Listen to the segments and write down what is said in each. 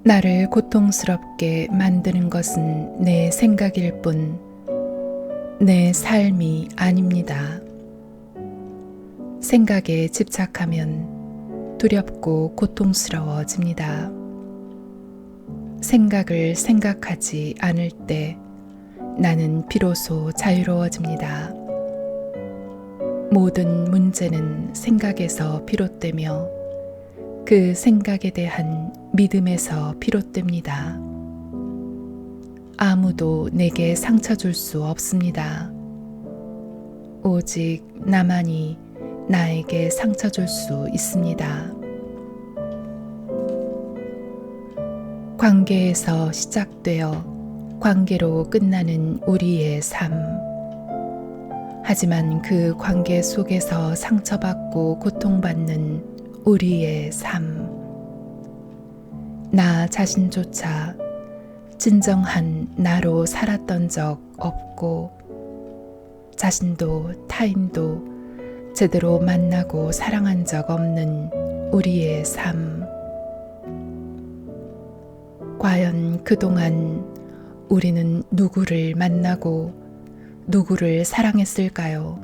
나를 고통스럽게 만드는 것은 내 생각일 뿐, 내 삶이 아닙니다. 생각에 집착하면 두렵고 고통스러워집니다. 생각을 생각하지 않을 때 나는 비로소 자유로워집니다. 모든 문제는 생각에서 비롯되며 그 생각에 대한 믿음에서 비롯됩니다. 아무도 내게 상처 줄 수 없습니다. 오직 나만이 나에게 상처 줄 수 있습니다. 관계에서 시작되어 관계로 끝나는 우리의 삶. 하지만 그 관계 속에서 상처받고 고통받는 우리의 삶. 나 자신조차 진정한 나로 살았던 적 없고, 자신도 타인도 제대로 만나고 사랑한 적 없는 우리의 삶. 과연 그동안 우리는 누구를 만나고 누구를 사랑했을까요?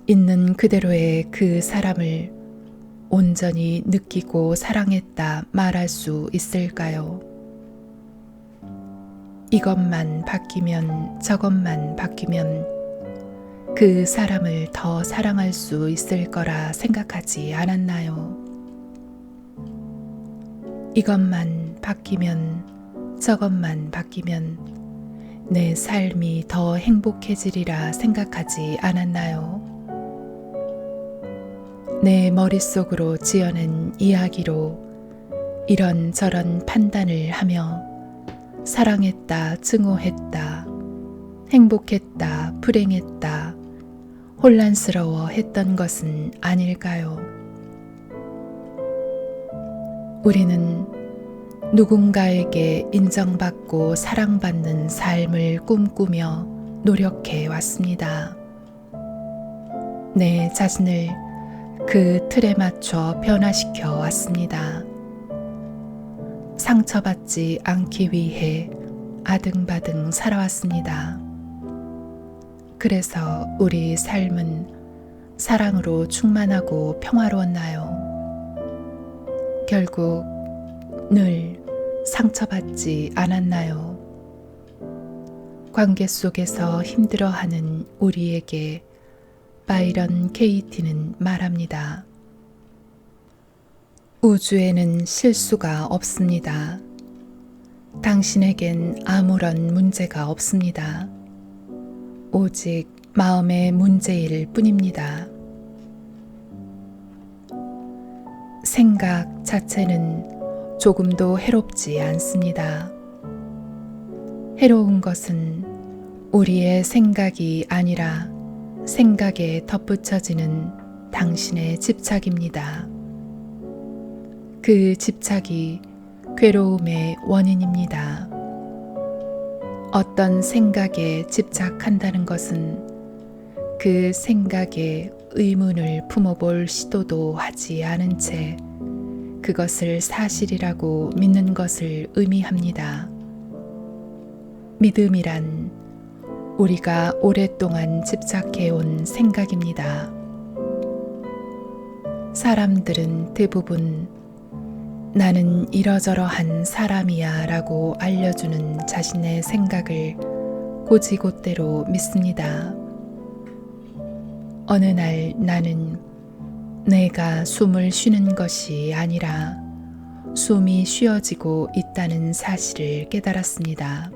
있는 그대로의 그 사람을 온전히 느끼고 사랑했다 말할 수 있을까요? 이것만 바뀌면 저것만 바뀌면 그 사람을 더 사랑할 수 있을 거라 생각하지 않았나요? 이것만 바뀌면 저것만 바뀌면 내 삶이 더 행복해지리라 생각하지 않았나요? 내 머릿속으로 지어낸 이야기로 이런저런 판단을 하며 사랑했다, 증오했다, 행복했다, 불행했다, 혼란스러워 했던 것은 아닐까요? 우리는 누군가에게 인정받고 사랑받는 삶을 꿈꾸며 노력해 왔습니다. 내 자신을 그 틀에 맞춰 변화시켜 왔습니다. 상처받지 않기 위해 아등바등 살아왔습니다. 그래서 우리 삶은 사랑으로 충만하고 평화로웠나요? 결국 늘 상처받지 않았나요? 관계 속에서 힘들어하는 우리에게 바이런 케이티는 말합니다. 우주에는 실수가 없습니다. 당신에겐 아무런 문제가 없습니다. 오직 마음의 문제일 뿐입니다. 생각 자체는 조금도 해롭지 않습니다. 해로운 것은 우리의 생각이 아니라 생각에 덧붙여지는 당신의 집착입니다. 그 집착이 괴로움의 원인입니다. 어떤 생각에 집착한다는 것은 그 생각에 의문을 품어볼 시도도 하지 않은 채 그것을 사실이라고 믿는 것을 의미합니다. 믿음이란 우리가 오랫동안 집착해온 생각입니다. 사람들은 대부분 나는 이러저러한 사람이야 라고 알려주는 자신의 생각을 곧이곧대로 믿습니다. 어느 날 나는 내가 숨을 쉬는 것이 아니라 숨이 쉬어지고 있다는 사실을 깨달았습니다.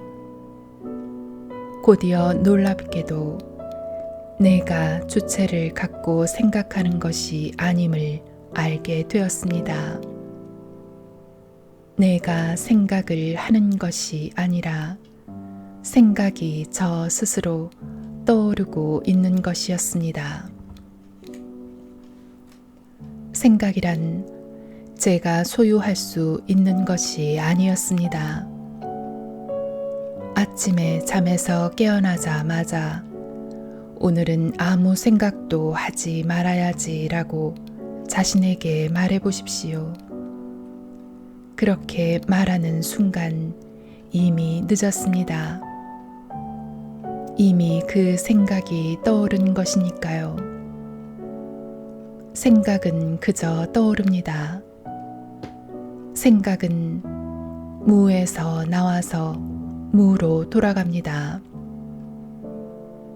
곧이어 놀랍게도 내가 주체를 갖고 생각하는 것이 아님을 알게 되었습니다. 내가 생각을 하는 것이 아니라 생각이 저 스스로 떠오르고 있는 것이었습니다. 생각이란 제가 소유할 수 있는 것이 아니었습니다. 아침에 잠에서 깨어나자마자 오늘은 아무 생각도 하지 말아야지라고 자신에게 말해 보십시오. 그렇게 말하는 순간 이미 늦었습니다. 이미 그 생각이 떠오른 것이니까요. 생각은 그저 떠오릅니다. 생각은 무에서 나와서 무로 돌아갑니다.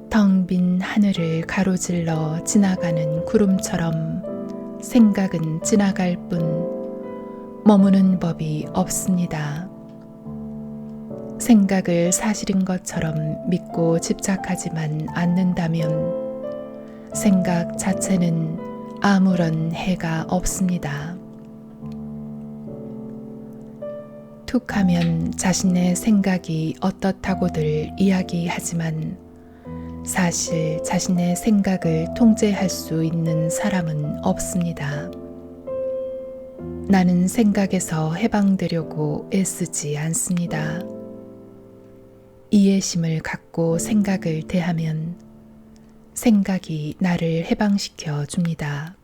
텅 빈 하늘을 가로질러 지나가는 구름처럼 생각은 지나갈 뿐 머무는 법이 없습니다. 생각을 사실인 것처럼 믿고 집착하지만 않는다면 생각 자체는 아무런 해가 없습니다. 툭 하면 자신의 생각이 어떻다고들 이야기하지만 사실 자신의 생각을 통제할 수 있는 사람은 없습니다. 나는 생각에서 해방되려고 애쓰지 않습니다. 이해심을 갖고 생각을 대하면 생각이 나를 해방시켜 줍니다.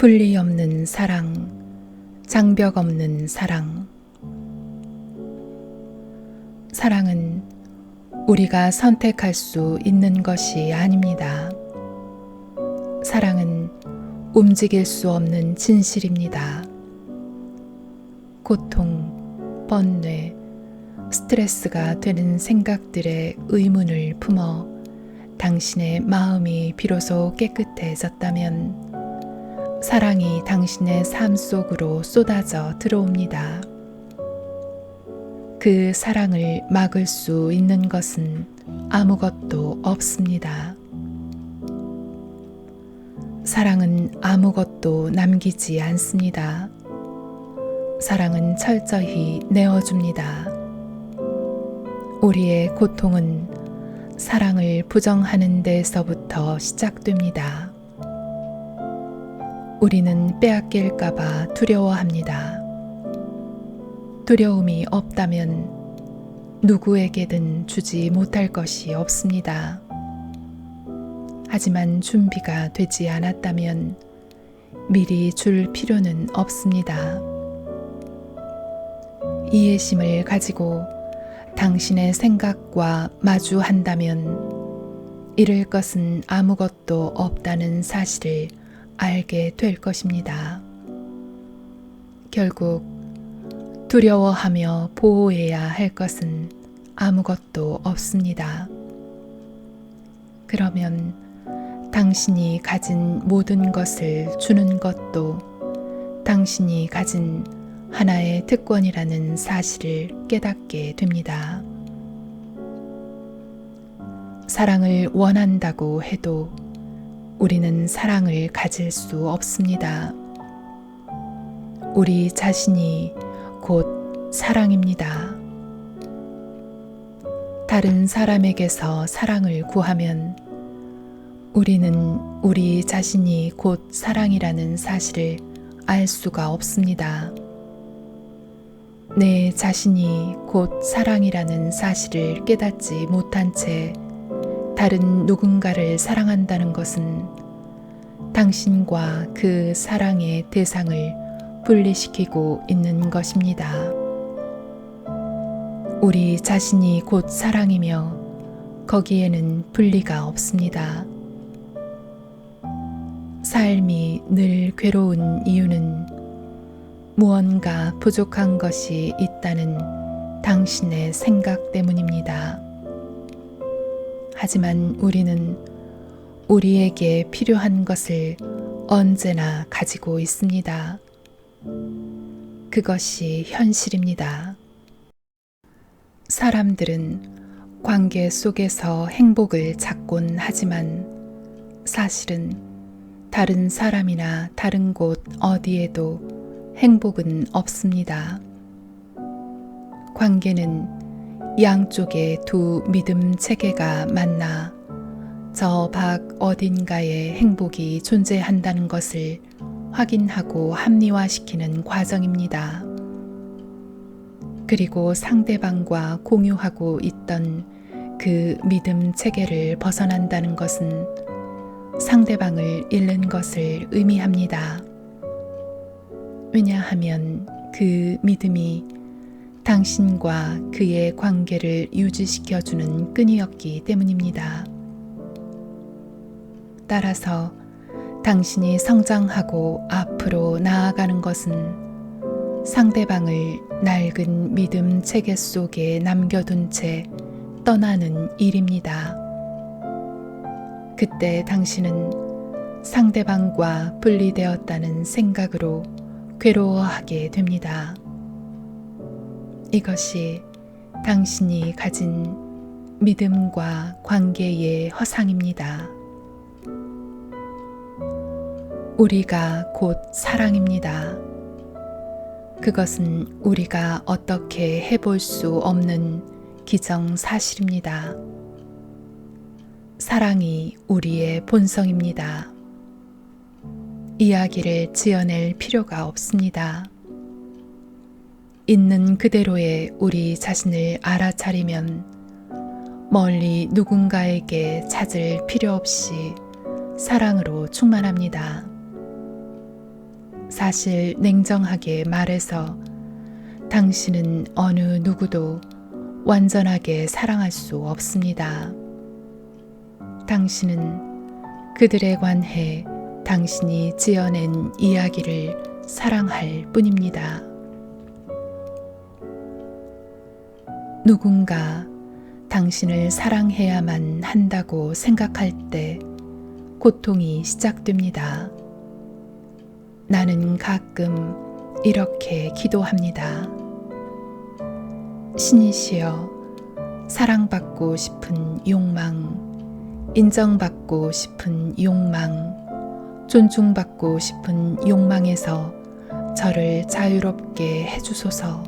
분리 없는 사랑, 장벽 없는 사랑. 사랑은 우리가 선택할 수 있는 것이 아닙니다. 사랑은 움직일 수 없는 진실입니다. 고통, 번뇌, 스트레스가 되는 생각들의 의문을 품어 당신의 마음이 비로소 깨끗해졌다면 사랑이 당신의 삶 속으로 쏟아져 들어옵니다. 그 사랑을 막을 수 있는 것은 아무것도 없습니다. 사랑은 아무것도 남기지 않습니다. 사랑은 철저히 내어줍니다. 우리의 고통은 사랑을 부정하는 데서부터 시작됩니다. 우리는 빼앗길까봐 두려워합니다. 두려움이 없다면 누구에게든 주지 못할 것이 없습니다. 하지만 준비가 되지 않았다면 미리 줄 필요는 없습니다. 이해심을 가지고 당신의 생각과 마주한다면 잃을 것은 아무것도 없다는 사실을 알게 될 것입니다. 결국 두려워하며 보호해야 할 것은 아무것도 없습니다. 그러면 당신이 가진 모든 것을 주는 것도 당신이 가진 하나의 특권이라는 사실을 깨닫게 됩니다. 사랑을 원한다고 해도 우리는 사랑을 가질 수 없습니다. 우리 자신이 곧 사랑입니다. 다른 사람에게서 사랑을 구하면 우리는 우리 자신이 곧 사랑이라는 사실을 알 수가 없습니다. 내 자신이 곧 사랑이라는 사실을 깨닫지 못한 채 다른 누군가를 사랑한다는 것은 당신과 그 사랑의 대상을 분리시키고 있는 것입니다. 우리 자신이 곧 사랑이며 거기에는 분리가 없습니다. 삶이 늘 괴로운 이유는 무언가 부족한 것이 있다는 당신의 생각 때문입니다. 하지만 우리는 우리에게 필요한 것을 언제나 가지고 있습니다. 그것이 현실입니다. 사람들은 관계 속에서 행복을 찾곤 하지만 사실은 다른 사람이나 다른 곳 어디에도 행복은 없습니다. 관계는 양쪽의 두 믿음 체계가 만나 저 밖 어딘가에 행복이 존재한다는 것을 확인하고 합리화시키는 과정입니다. 그리고 상대방과 공유하고 있던 그 믿음 체계를 벗어난다는 것은 상대방을 잃는 것을 의미합니다. 왜냐하면 그 믿음이 당신과 그의 관계를 유지시켜주는 끈이었기 때문입니다. 따라서 당신이 성장하고 앞으로 나아가는 것은 상대방을 낡은 믿음 체계 속에 남겨둔 채 떠나는 일입니다. 그때 당신은 상대방과 분리되었다는 생각으로 괴로워하게 됩니다. 이것이 당신이 가진 믿음과 관계의 허상입니다. 우리가 곧 사랑입니다. 그것은 우리가 어떻게 해볼 수 없는 기정사실입니다. 사랑이 우리의 본성입니다. 이야기를 지어낼 필요가 없습니다. 있는 그대로의 우리 자신을 알아차리면 멀리 누군가에게 찾을 필요 없이 사랑으로 충만합니다. 사실 냉정하게 말해서 당신은 어느 누구도 완전하게 사랑할 수 없습니다. 당신은 그들에 관해 당신이 지어낸 이야기를 사랑할 뿐입니다. 누군가 당신을 사랑해야만 한다고 생각할 때 고통이 시작됩니다. 나는 가끔 이렇게 기도합니다. 신이시여, 사랑받고 싶은 욕망, 인정받고 싶은 욕망, 존중받고 싶은 욕망에서 저를 자유롭게 해주소서.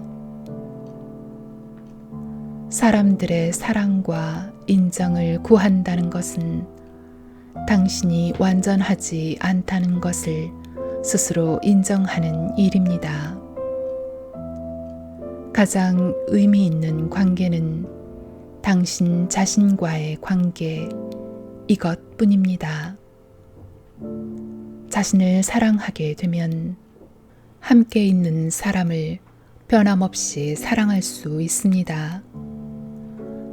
사람들의 사랑과 인정을 구한다는 것은 당신이 완전하지 않다는 것을 스스로 인정하는 일입니다. 가장 의미 있는 관계는 당신 자신과의 관계, 이것뿐입니다. 자신을 사랑하게 되면 함께 있는 사람을 변함없이 사랑할 수 있습니다.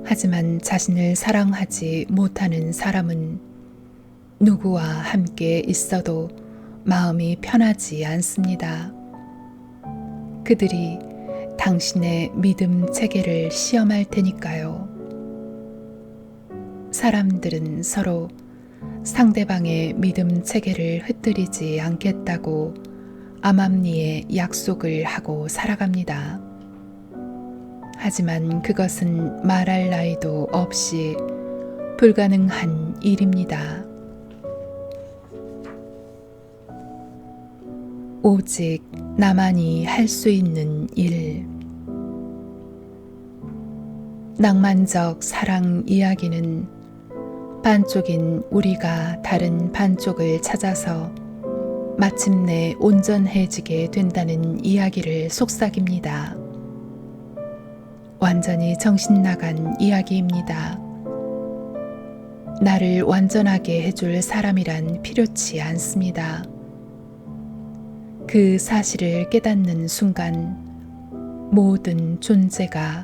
하지만 자신을 사랑하지 못하는 사람은 누구와 함께 있어도 마음이 편하지 않습니다. 그들이 당신의 믿음 체계를 시험할 테니까요. 사람들은 서로 상대방의 믿음 체계를 흩뜨리지 않겠다고 암암리에 약속을 하고 살아갑니다. 하지만 그것은 말할 나위도 없이 불가능한 일입니다. 오직 나만이 할 수 있는 일. 낭만적 사랑 이야기는 반쪽인 우리가 다른 반쪽을 찾아서 마침내 온전해지게 된다는 이야기를 속삭입니다. 완전히 정신 나간 이야기입니다. 나를 완전하게 해줄 사람이란 필요치 않습니다. 그 사실을 깨닫는 순간 모든 존재가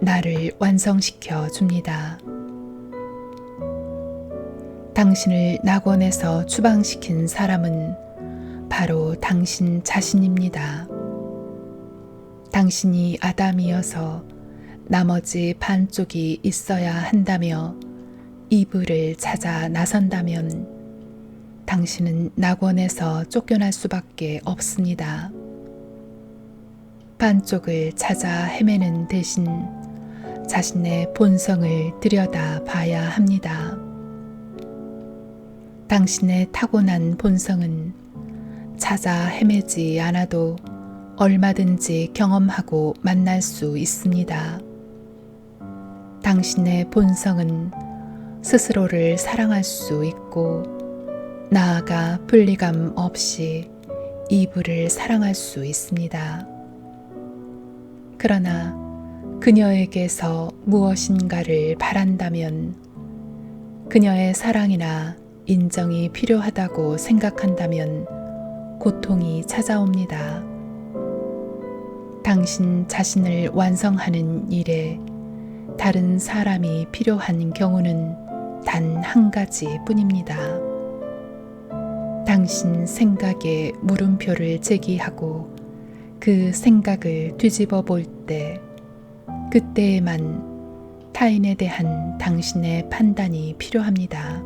나를 완성시켜 줍니다. 당신을 낙원에서 추방시킨 사람은 바로 당신 자신입니다. 당신이 아담이어서 나머지 반쪽이 있어야 한다며 이브를 찾아 나선다면 당신은 낙원에서 쫓겨날 수밖에 없습니다. 반쪽을 찾아 헤매는 대신 자신의 본성을 들여다 봐야 합니다. 당신의 타고난 본성은 찾아 헤매지 않아도 얼마든지 경험하고 만날 수 있습니다. 당신의 본성은 스스로를 사랑할 수 있고 나아가 분리감 없이 이브를 사랑할 수 있습니다. 그러나 그녀에게서 무엇인가를 바란다면 그녀의 사랑이나 인정이 필요하다고 생각한다면 고통이 찾아옵니다. 당신 자신을 완성하는 일에 다른 사람이 필요한 경우는 단 한 가지 뿐입니다. 당신 생각에 물음표를 제기하고 그 생각을 뒤집어 볼 때, 그때에만 타인에 대한 당신의 판단이 필요합니다.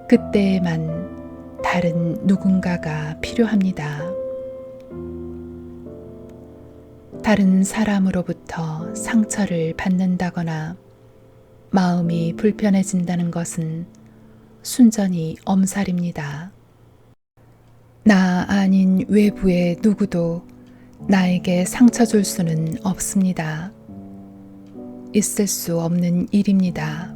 그때에만 다른 누군가가 필요합니다. 다른 사람으로부터 상처를 받는다거나 마음이 불편해진다는 것은 순전히 엄살입니다. 나 아닌 외부의 누구도 나에게 상처 줄 수는 없습니다. 있을 수 없는 일입니다.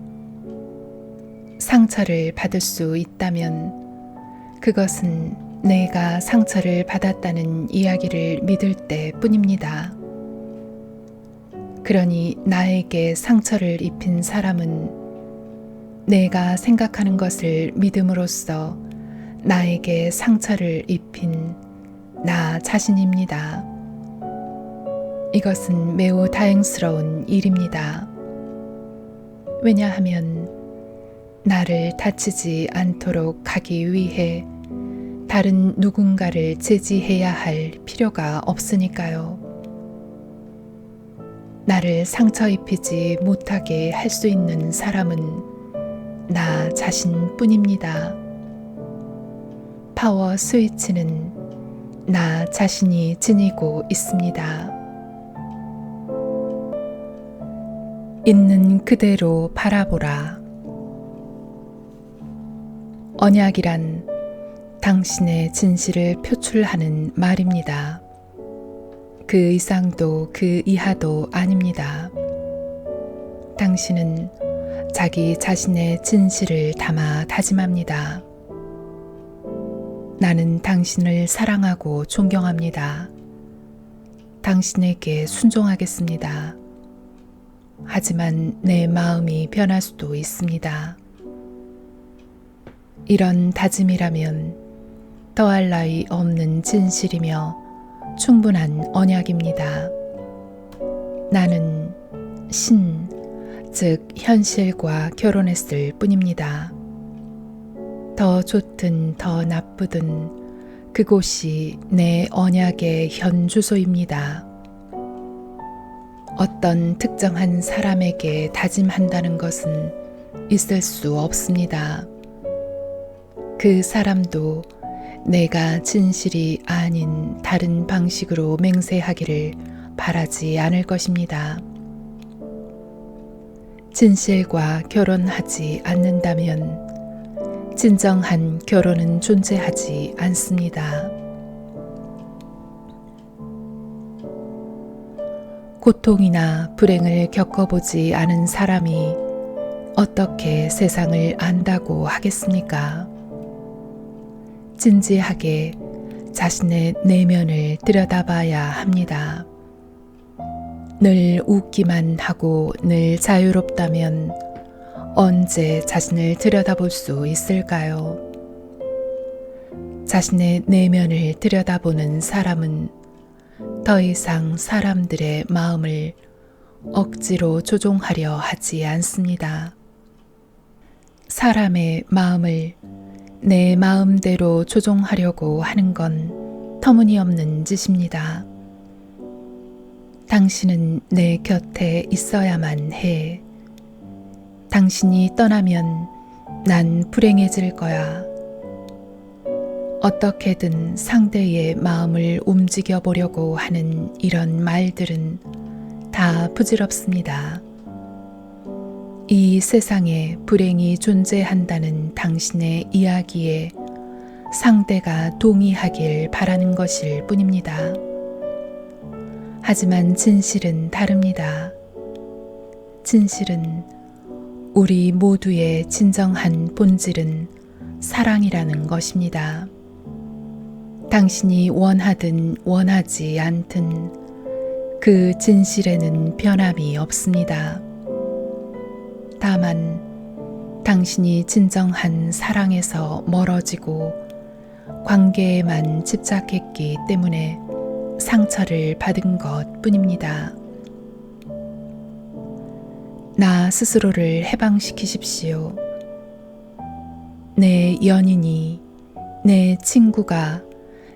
상처를 받을 수 있다면 그것은 내가 상처를 받았다는 이야기를 믿을 때 뿐입니다. 그러니 나에게 상처를 입힌 사람은 내가 생각하는 것을 믿음으로써 나에게 상처를 입힌 나 자신입니다. 이것은 매우 다행스러운 일입니다. 왜냐하면 나를 다치지 않도록 하기 위해 다른 누군가를 제지해야 할 필요가 없으니까요. 나를 상처 입히지 못하게 할 수 있는 사람은 나 자신뿐입니다. 파워 스위치는 나 자신이 지니고 있습니다. 있는 그대로 바라보라. 언약이란 당신의 진실을 표출하는 말입니다. 그 이상도 그 이하도 아닙니다. 당신은 자기 자신의 진실을 담아 다짐합니다. 나는 당신을 사랑하고 존경합니다. 당신에게 순종하겠습니다. 하지만 내 마음이 변할 수도 있습니다. 이런 다짐이라면 더할 나위 없는 진실이며 충분한 언약입니다. 나는 즉 현실과 결혼했을 뿐입니다. 더 좋든 더 나쁘든 그곳이 내 언약의 현 주소입니다. 어떤 특정한 사람에게 다짐한다는 것은 있을 수 없습니다. 그 사람도 내가 진실이 아닌 다른 방식으로 맹세하기를 바라지 않을 것입니다. 진실과 결혼하지 않는다면 진정한 결혼은 존재하지 않습니다. 고통이나 불행을 겪어보지 않은 사람이 어떻게 세상을 안다고 하겠습니까? 진지하게 자신의 내면을 들여다봐야 합니다. 늘 웃기만 하고 늘 자유롭다면 언제 자신을 들여다볼 수 있을까요? 자신의 내면을 들여다보는 사람은 더 이상 사람들의 마음을 억지로 조종하려 하지 않습니다. 사람의 마음을 내 마음대로 조종하려고 하는 건 터무니없는 짓입니다. 당신은 내 곁에 있어야만 해. 당신이 떠나면 난 불행해질 거야. 어떻게든 상대의 마음을 움직여 보려고 하는 이런 말들은 다 부질없습니다. 이 세상에 불행이 존재한다는 당신의 이야기에 상대가 동의하길 바라는 것일 뿐입니다. 하지만 진실은 다릅니다. 진실은 우리 모두의 진정한 본질은 사랑이라는 것입니다. 당신이 원하든 원하지 않든 그 진실에는 변함이 없습니다. 다만 당신이 진정한 사랑에서 멀어지고 관계에만 집착했기 때문에 상처를 받은 것 뿐입니다. 나 스스로를 해방시키십시오. 내 연인이, 내 친구가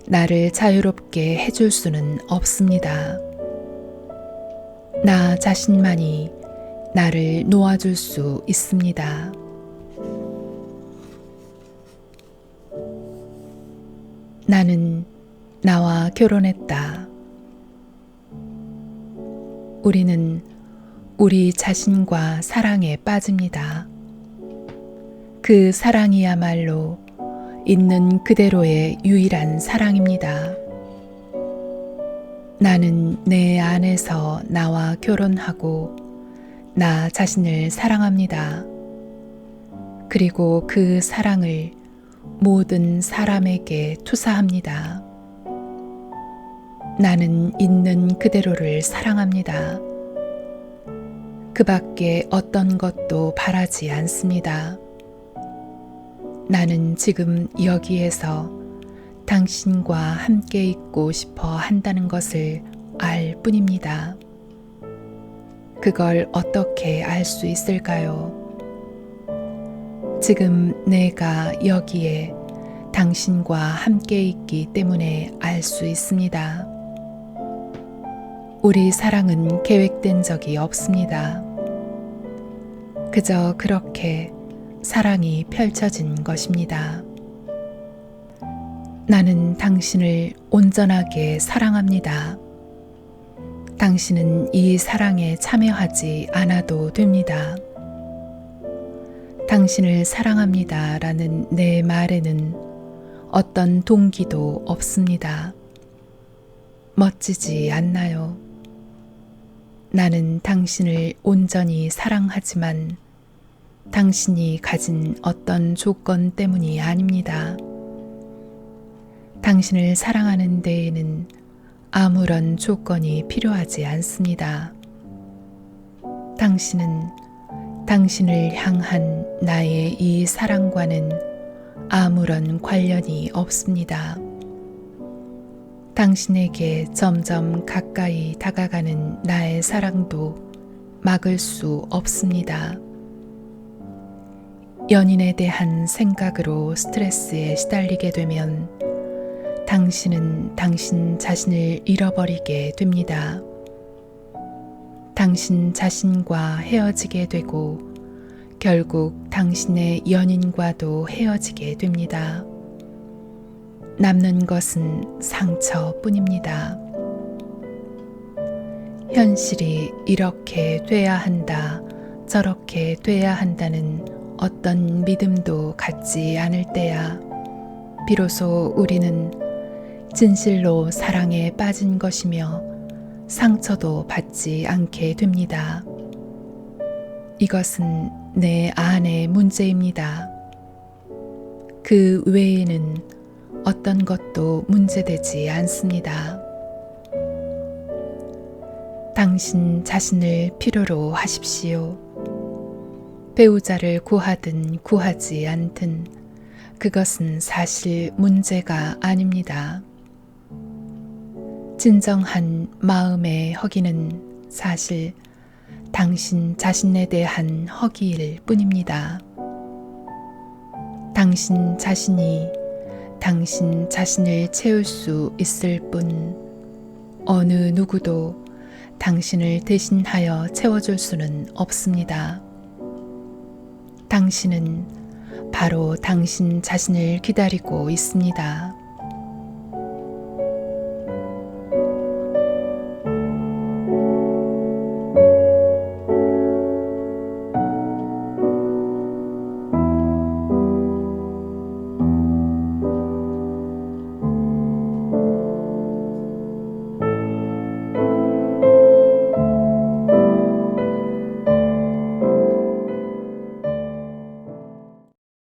나를 자유롭게 해줄 수는 없습니다. 나 자신만이 나를 놓아줄 수 있습니다. 나는 나와 결혼했다. 우리는 우리 자신과 사랑에 빠집니다. 그 사랑이야말로 있는 그대로의 유일한 사랑입니다. 나는 내 안에서 나와 결혼하고 나 자신을 사랑합니다. 그리고 그 사랑을 모든 사람에게 투사합니다. 나는 있는 그대로를 사랑합니다. 그 밖에 어떤 것도 바라지 않습니다. 나는 지금 여기에서 당신과 함께 있고 싶어 한다는 것을 알 뿐입니다. 그걸 어떻게 알 수 있을까요? 지금 내가 여기에 당신과 함께 있기 때문에 알 수 있습니다. 우리 사랑은 계획된 적이 없습니다. 그저 그렇게 사랑이 펼쳐진 것입니다. 나는 당신을 온전하게 사랑합니다. 당신은 이 사랑에 참여하지 않아도 됩니다. 당신을 사랑합니다 라는 내 말에는 어떤 동기도 없습니다. 멋지지 않나요? 나는 당신을 온전히 사랑하지만 당신이 가진 어떤 조건 때문이 아닙니다. 당신을 사랑하는 데에는 아무런 조건이 필요하지 않습니다. 당신은 당신을 향한 나의 이 사랑과는 아무런 관련이 없습니다. 당신에게 점점 가까이 다가가는 나의 사랑도 막을 수 없습니다. 연인에 대한 생각으로 스트레스에 시달리게 되면 당신은 당신 자신을 잃어버리게 됩니다. 당신 자신과 헤어지게 되고 결국 당신의 연인과도 헤어지게 됩니다. 남는 것은 상처뿐입니다. 현실이 이렇게 돼야 한다, 저렇게 돼야 한다는 어떤 믿음도 갖지 않을 때야 비로소 우리는 진실로 사랑에 빠진 것이며 상처도 받지 않게 됩니다. 이것은 내 안의 문제입니다. 그 외에는 어떤 것도 문제되지 않습니다. 당신 자신을 필요로 하십시오. 배우자를 구하든 구하지 않든 그것은 사실 문제가 아닙니다. 진정한 마음의 허기는 사실 당신 자신에 대한 허기일 뿐입니다. 당신 자신이 당신 자신을 채울 수 있을 뿐 어느 누구도 당신을 대신하여 채워줄 수는 없습니다. 당신은 바로 당신 자신을 기다리고 있습니다.